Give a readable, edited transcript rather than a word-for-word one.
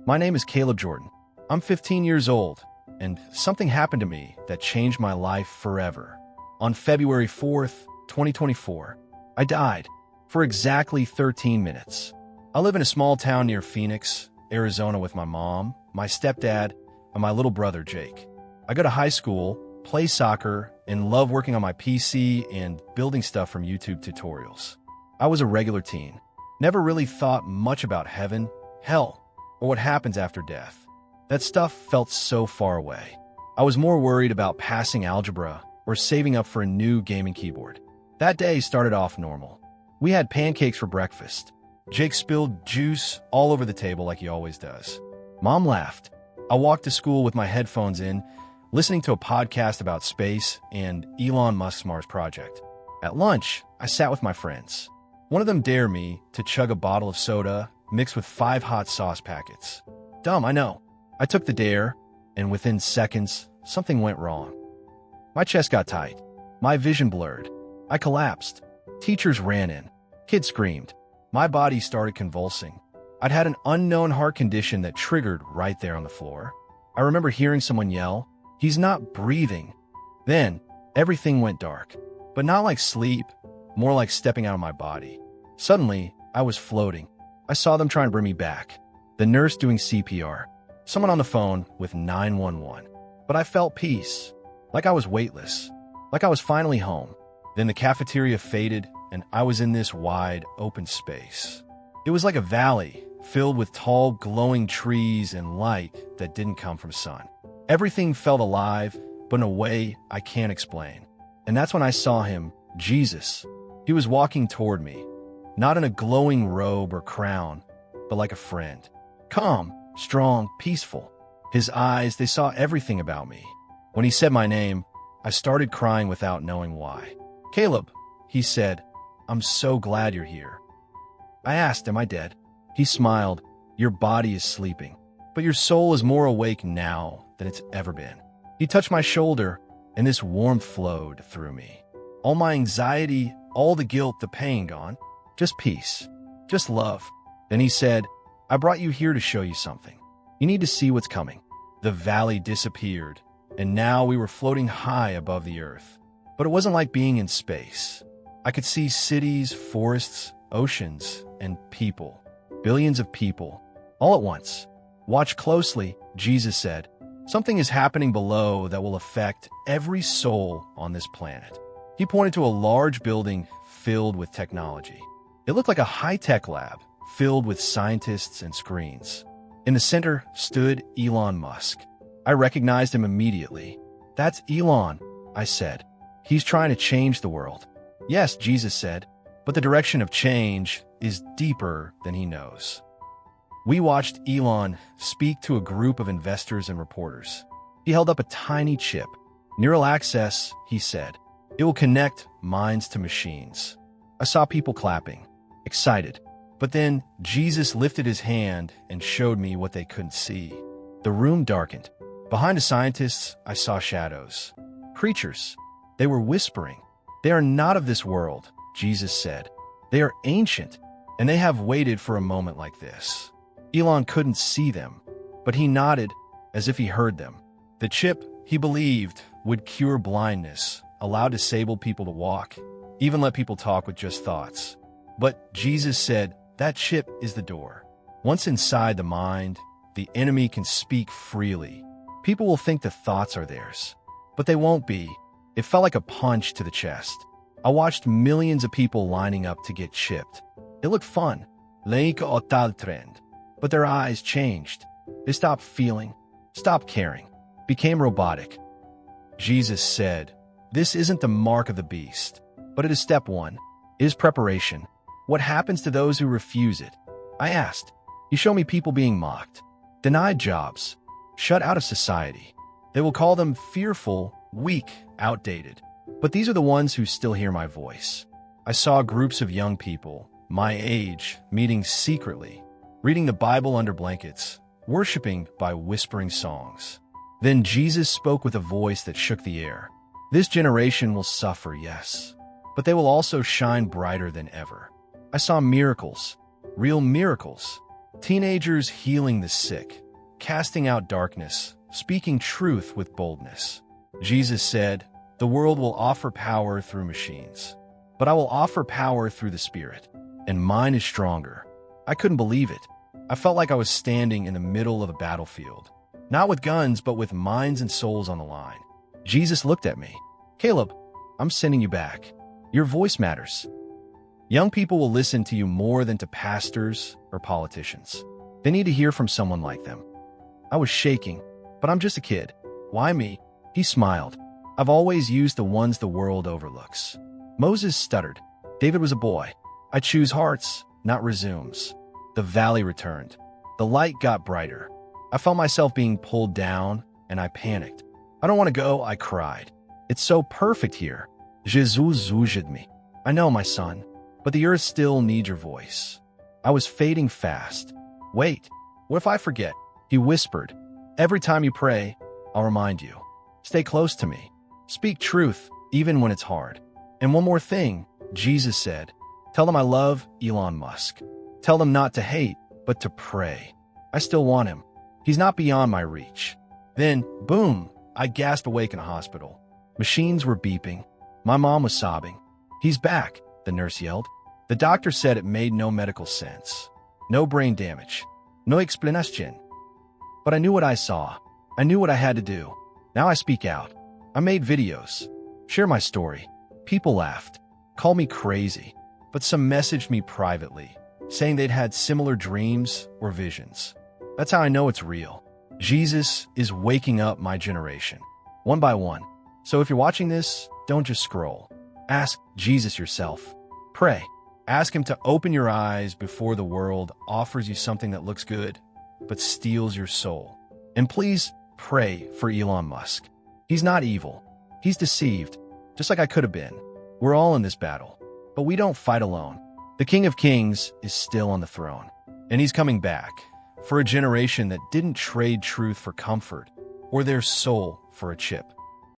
My name is Caleb Jordan. I'm 15 years old, and something happened to me that changed my life forever. On February 4th, 2024, I died for exactly 13 minutes. I live in a small town near Phoenix, Arizona with my mom, my stepdad, and my little brother, Jake. I go to high school, play soccer, and love working on my PC and building stuff from YouTube tutorials. I was a regular teen. Never really thought much about heaven, hell, or what happens after death. That stuff felt so far away. I was more worried about passing algebra or saving up for a new gaming keyboard. That day started off normal. We had pancakes for breakfast. Jake spilled juice all over the table like he always does. Mom laughed. I walked to school with my headphones in, listening to a podcast about space and Elon Musk's Mars project. At lunch, I sat with my friends. One of them dared me to chug a bottle of soda mixed with 5 hot sauce packets. Dumb, I know. I took the dare, and within seconds, something went wrong. My chest got tight. My vision blurred. I collapsed. Teachers ran in. Kids screamed. My body started convulsing. I'd had an unknown heart condition that triggered right there on the floor. I remember hearing someone yell, "He's not breathing." Then, everything went dark. But not like sleep, more like stepping out of my body. Suddenly, I was floating. I saw them trying to bring me back. The nurse doing CPR. Someone on the phone with 911. But I felt peace. Like I was weightless. Like I was finally home. Then the cafeteria faded, and I was in this wide, open space. It was like a valley, filled with tall, glowing trees and light that didn't come from sun. Everything felt alive, but in a way I can't explain. And that's when I saw him, Jesus. He was walking toward me. Not in a glowing robe or crown, but like a friend. Calm, strong, peaceful. His eyes, they saw everything about me. When he said my name, I started crying without knowing why. "Caleb," he said, "I'm so glad you're here." I asked, "Am I dead?" He smiled. "Your body is sleeping, but your soul is more awake now than it's ever been." He touched my shoulder, and this warmth flowed through me. All my anxiety, all the guilt, the pain gone. Just peace. Just love. Then he said, "I brought you here to show you something. You need to see what's coming." The valley disappeared, and now we were floating high above the earth. But it wasn't like being in space. I could see cities, forests, oceans, and people. Billions of people, all at once. "Watch closely," Jesus said. "Something is happening below that will affect every soul on this planet." He pointed to a large building filled with technology. It looked like a high-tech lab, filled with scientists and screens. In the center stood Elon Musk. I recognized him immediately. "That's Elon," I said. "He's trying to change the world." "Yes," Jesus said, "but the direction of change is deeper than he knows." We watched Elon speak to a group of investors and reporters. He held up a tiny chip. "Neural access," he said. "It will connect minds to machines." I saw people clapping, excited. But then Jesus lifted his hand and showed me what they couldn't see. The room darkened. Behind the scientists, I saw shadows. Creatures. They were whispering. "They are not of this world," Jesus said. "They are ancient, and they have waited for a moment like this." Elon couldn't see them, but he nodded as if he heard them. The chip, he believed, would cure blindness, allow disabled people to walk, even let people talk with just thoughts. But Jesus said, that chip is the door. Once inside the mind, the enemy can speak freely. People will think the thoughts are theirs, but they won't be. It felt like a punch to the chest. I watched millions of people lining up to get chipped. It looked fun, like a tal trend. But their eyes changed. They stopped feeling, stopped caring, became robotic. Jesus said, "This isn't the mark of the beast, but it is step one. It is preparation. What happens to those who refuse it?" I asked. He showed me people being mocked, denied jobs, shut out of society. They will call them fearful, weak, outdated. But these are the ones who still hear my voice. I saw groups of young people, my age, meeting secretly, reading the Bible under blankets, worshiping by whispering songs. Then Jesus spoke with a voice that shook the air. "This generation will suffer, yes, but they will also shine brighter than ever." I saw miracles, real miracles. Teenagers healing the sick, casting out darkness, speaking truth with boldness. Jesus said, "The world will offer power through machines, but I will offer power through the Spirit, and mine is stronger." I couldn't believe it. I felt like I was standing in the middle of a battlefield, not with guns, but with minds and souls on the line. Jesus looked at me. "Caleb, I'm sending you back. Your voice matters. Young people will listen to you more than to pastors or politicians. They need to hear from someone like them." I was shaking, but I'm just a kid. Why me? He smiled. "I've always used the ones the world overlooks." Moses stuttered. David was a boy. "I choose hearts, not resumes." The valley returned. The light got brighter. I felt myself being pulled down, and I panicked. "I don't want to go," I cried. "It's so perfect here." Jesus zooted me. "I know, my son, but the earth still needs your voice." I was fading fast. "Wait, what if I forget?" He whispered. "Every time you pray, I'll remind you. Stay close to me. Speak truth, even when it's hard." "And one more thing," Jesus said. "Tell them I love Elon Musk. Tell them not to hate, but to pray. I still want him. He's not beyond my reach." Then, boom, I gasped awake in a hospital. Machines were beeping. My mom was sobbing. "He's back," the nurse yelled. The doctor said it made no medical sense. No brain damage. No explanation. But I knew what I saw. I knew what I had to do. Now I speak out. I made videos. Share my story. People laughed. Called me crazy. But some messaged me privately, saying they'd had similar dreams or visions. That's how I know it's real. Jesus is waking up my generation, one by one. So if you're watching this, don't just scroll. Ask Jesus yourself. Pray. Ask him to open your eyes before the world offers you something that looks good, but steals your soul. And please pray for Elon Musk. He's not evil. He's deceived, just like I could have been. We're all in this battle, but we don't fight alone. The King of Kings is still on the throne, and he's coming back for a generation that didn't trade truth for comfort or their soul for a chip.